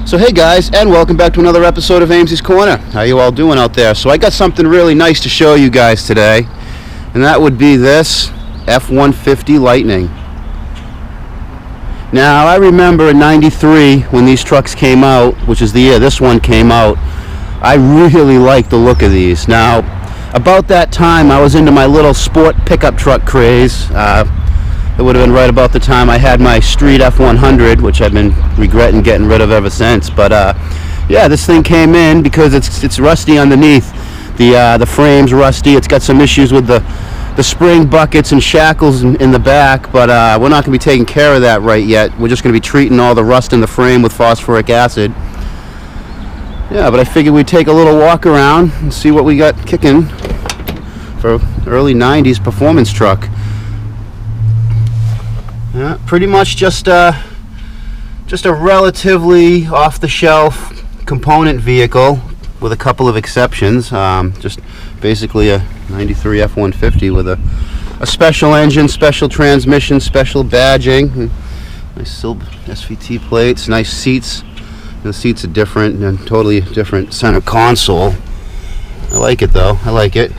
So hey guys, and welcome back to another episode of Ames's Corner. How you all doing out there? So I got something really nice to show you guys today, and that would be this F-150 Lightning. Now I remember in '93 when these trucks came out, which is the year this one came out, I really liked the look of these. Now about that time I was into my little sport pickup truck craze. It would have been right about the time I had my street F100, which I've been regretting getting rid of ever since. But yeah, this thing came in because it's rusty underneath. The frame's rusty. It's got some issues with the spring buckets and shackles in the back, but we're not going to be taking care of that right yet. We're just going to be treating all the rust in the frame with phosphoric acid. Yeah, but I figured we'd take a little walk around and see what we got kicking for early '90s performance truck. Yeah, pretty much just a relatively off-the-shelf component vehicle with a couple of exceptions. Just basically a '93 F-150 with a special engine, special transmission, special badging, nice silver SVT plates, nice seats. The seats are different and totally different center console. I like it though. I like it.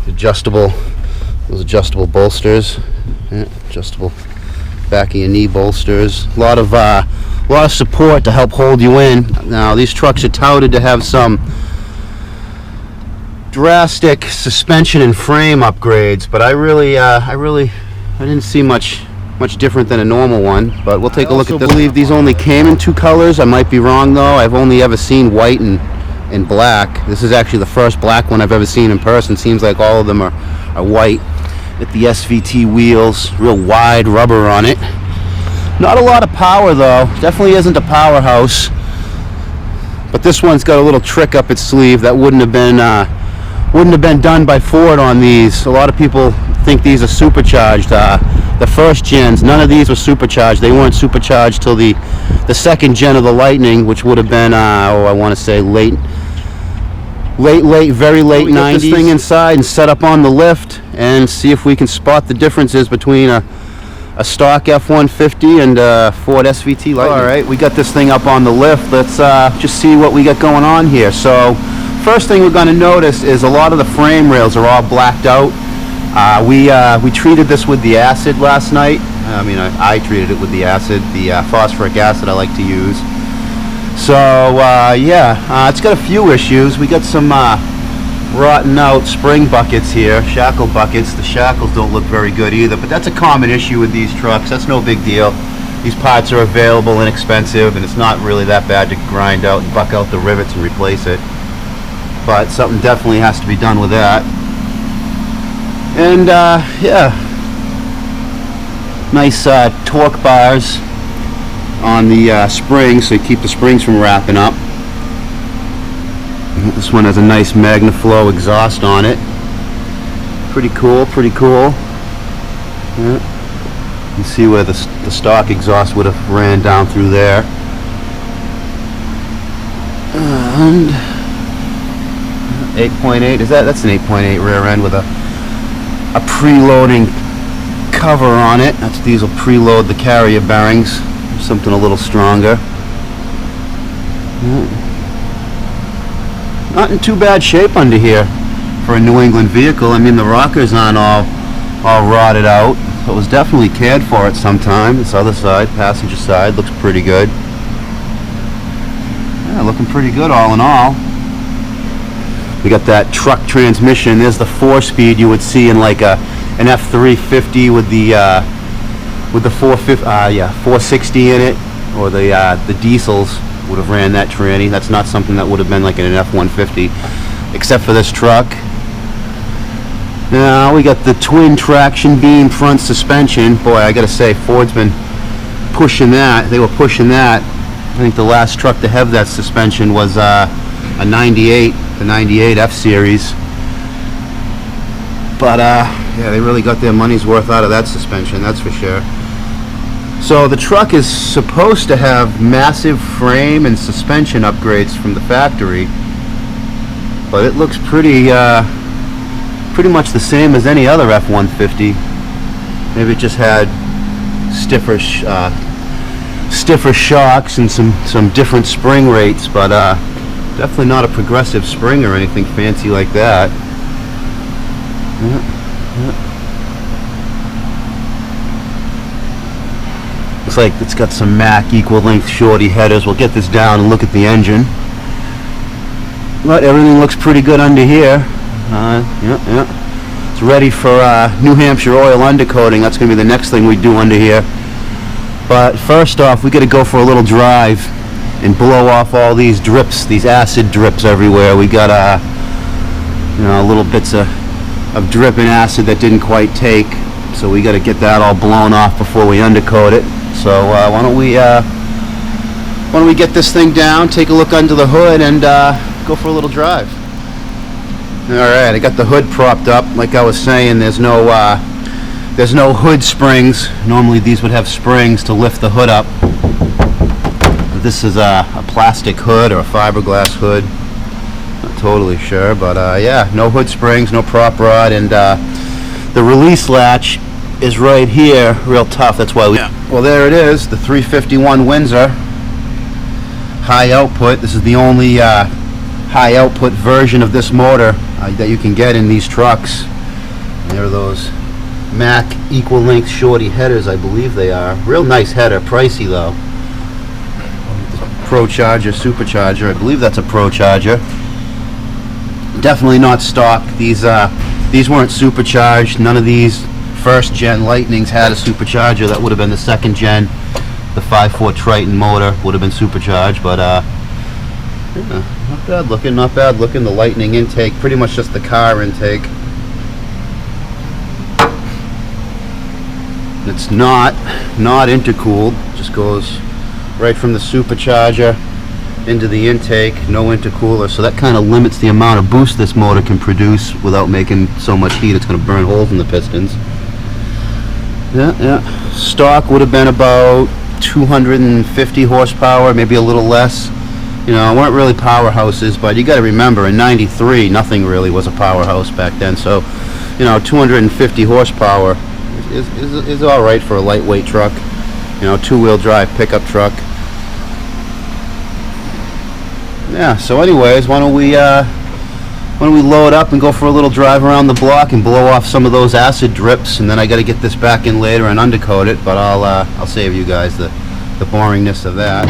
Those adjustable bolsters. Yeah, adjustable back of your knee bolsters. A lot of support to help hold you in. Now these trucks are touted to have some drastic suspension and frame upgrades, but I didn't see much different than a normal one. But we'll take a look at this. I believe these only came in two colors. I might be wrong though. I've only ever seen white and black. This is actually the first black one I've ever seen in person. Seems like all of them are white. With the SVT wheels, real wide rubber on it. Not a lot of power though. Definitely isn't a powerhouse. But this one's got a little trick up its sleeve that wouldn't have been done by Ford on these. A lot of people think these are supercharged. The first gens, none of these were supercharged. They weren't supercharged till the second gen of the Lightning, which would have been I want to say very late '90s. Get this thing inside and set up on the lift and see if we can spot the differences between a stock F-150 and a Ford SVT Lightning. All right, we got this thing up on the lift. Let's just see what we got going on here. So first thing we're going to notice is a lot of the frame rails are all blacked out. We treated this with the acid last night. I mean, I treated it with the acid, the phosphoric acid I like to use. So yeah, it's got a few issues. We got some rotten out spring buckets here, shackle buckets. The shackles don't look very good either, but that's a common issue with these trucks. That's no big deal. These parts are available, inexpensive, and it's not really that bad to grind out and buck out the rivets and replace it. But something definitely has to be done with that. And yeah, nice torque bars on the springs, so you keep the springs from wrapping up. This one has a nice MagnaFlow exhaust on it. Pretty cool, pretty cool. Yeah. You can see where the stock exhaust would have ran down through there. And 8.8, that's an 8.8 rear end with a preloading cover on it. These will preload the carrier bearings. Something a little stronger. Not in too bad shape under here for a New England vehicle. I mean, the rockers aren't all rotted out. So it was definitely cared for at some time. This other side, passenger side, looks pretty good. Yeah, looking pretty good all in all. We got that truck transmission. There's the 4-speed you would see in like an F350 with the 460 in it, or the diesels would have ran that tranny. That's not something that would have been like in an F-150, except for this truck. Now we got the twin traction beam front suspension. Boy, I gotta say, Ford's been pushing that. They were pushing that. I think the last truck to have that suspension was a '98, the '98 F-Series. But yeah, they really got their money's worth out of that suspension, that's for sure. So the truck is supposed to have massive frame and suspension upgrades from the factory, but it looks pretty much the same as any other F-150. Maybe it just had stiffer stiffer shocks and some different spring rates, but definitely not a progressive spring or anything fancy like that. Looks like it's got some Mac equal length shorty headers. We'll get this down and look at the engine. But everything looks pretty good under here. It's ready for New Hampshire oil undercoating. That's going to be the next thing we do under here. But first off, we got to go for a little drive and blow off all these drips, these acid drips everywhere. We got little bits of dripping acid that didn't quite take, so we got to get that all blown off before we undercoat it. So why don't we get this thing down, take a look under the hood, and go for a little drive. Alright, I got the hood propped up. Like I was saying, there's no hood springs. Normally these would have springs to lift the hood up. But this is a plastic hood or a fiberglass hood. Not totally sure, but yeah, no hood springs, no prop rod, and the release latch is right here, real tough. That's why we... Well, there it is, the 351 Windsor high output. This is the only high output version of this motor that you can get in these trucks. And there are those Mac equal length shorty headers, I believe they are. Real nice header, pricey though. Pro Charger, Supercharger, I believe that's a Pro Charger. Definitely not stock. These weren't supercharged. None of these first gen Lightnings had a supercharger. That would have been the second gen. The 5.4 Triton motor would have been supercharged, but yeah, not bad looking, not bad looking. The Lightning intake, pretty much just the car intake. It's not intercooled, just goes right from the supercharger into the intake, no intercooler, so that kind of limits the amount of boost this motor can produce without making so much heat. It's going to burn holes in the pistons. Yeah. Stock would have been about 250 horsepower, maybe a little less. You know, weren't really powerhouses, but you got to remember, in '93, nothing really was a powerhouse back then. So, you know, 250 horsepower is all right for a lightweight truck. You know, two-wheel drive pickup truck. Yeah. So, anyways, why don't we load up and go for a little drive around the block and blow off some of those acid drips, and then I got to get this back in later and undercoat it. But I'll save you guys the boringness of that.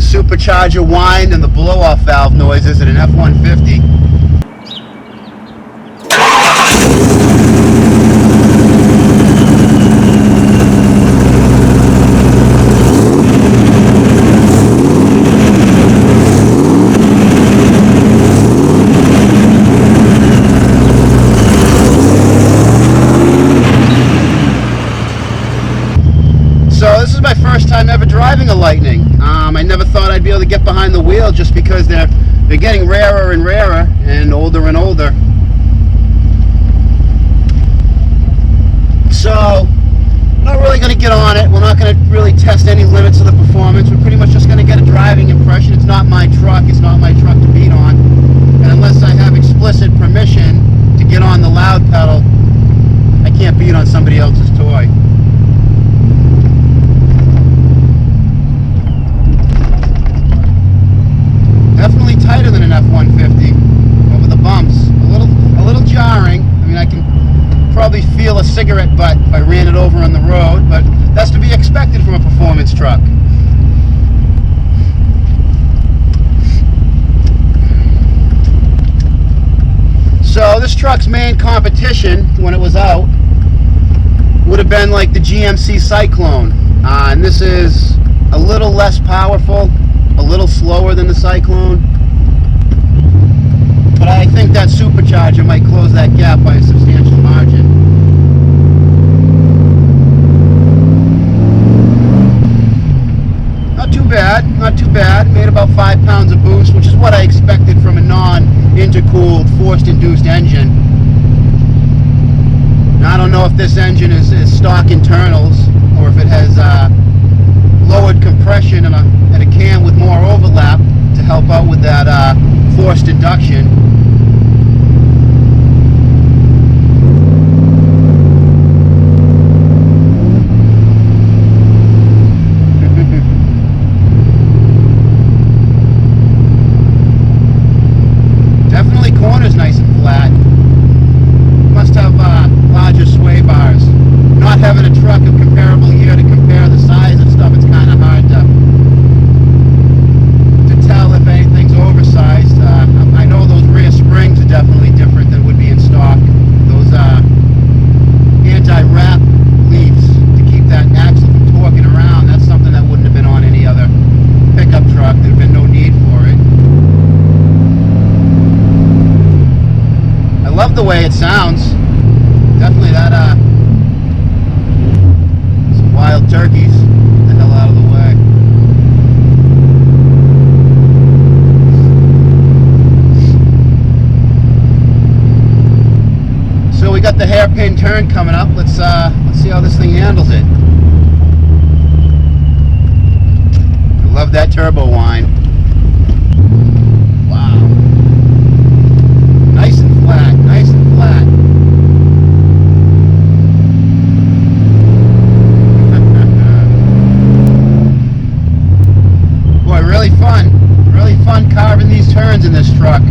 Supercharger whine and the blow-off valve noises at an F-150. driving a Lightning. I never thought I'd be able to get behind the wheel just because they're getting rarer and rarer and older and older. So, not really going to get on it. We're not going to really test any limits of the performance. We're pretty much just going to get a driving impression. It's not my truck. It's not my truck to beat on. And unless I have explicit permission to get on the loud pedal, I can't beat on somebody else's toy. Definitely tighter than an F-150 over the bumps. A little jarring. I mean, I can probably feel a cigarette butt if I ran it over on the road, but that's to be expected from a performance truck. So this truck's main competition when it was out would have been like the GMC Cyclone, and this is a little less powerful, a little slower than the Cyclone, but I think that Supercharger might close that gap by a substantial margin. Not too bad, not too bad. Made about 5 pounds of boost, which is what I expected from a non-intercooled, forced-induced engine. Now, I don't know if this engine is stock internals or if it has lowered compression and a cam with more overlap to help out with that forced induction. Definitely corners nice and flat. Must have larger sway bars. Not having a truck of comparable year to compare the size of stuff, it's kind of hard to tell if anything's oversized. I know those rear springs are definitely different than would be in stock. Those anti-wrap leaves to keep that axle from torquing around, that's something that wouldn't have been on any other pickup truck. There'd have been no need for it. I love the way it sounds. Definitely that some wild turkeys. Get the hell out of the way. So we got the hairpin turn coming up. Let's see how this thing handles it. I love that turbo whine. Wow. Nice and flat, nice and flat. Boy, really fun carving these turns in this truck.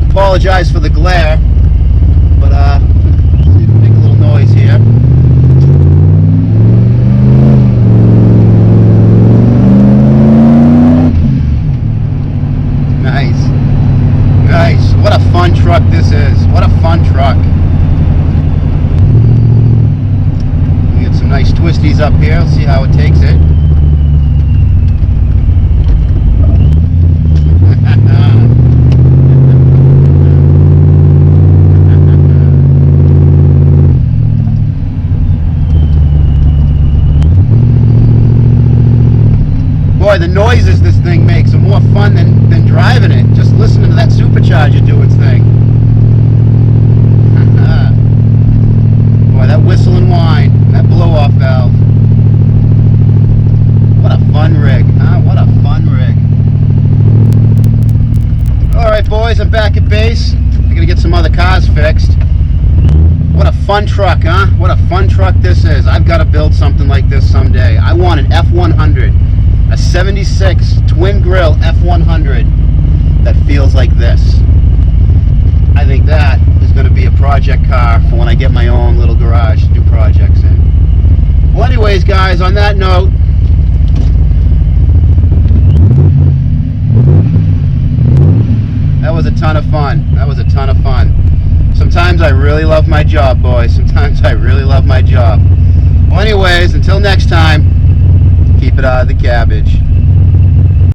Apologize for the glare, but see if we make a little noise here. Nice, nice. What a fun truck this is. What a fun truck. We get some nice twisties up here. Let's see how it takes it. Boy, the noises this thing makes are more fun than driving it. Just listening to that Supercharger do its thing. Boy, that whistle and whine, that blow-off valve. What a fun rig, huh? What a fun rig. Alright boys, I'm back at base. I'm gonna get some other cars fixed. What a fun truck, huh? What a fun truck this is. I've got to build something like this someday. I want an F-100. A 76 twin grill F-100 that feels like this. I think that is going to be a project car for when I get my own little garage to do projects in. Well, anyways, guys, on that note, that was a ton of fun. That was a ton of fun. Sometimes I really love my job, boys. Sometimes I really love my job. Well, anyways, until next time, keep it out of the cabbage.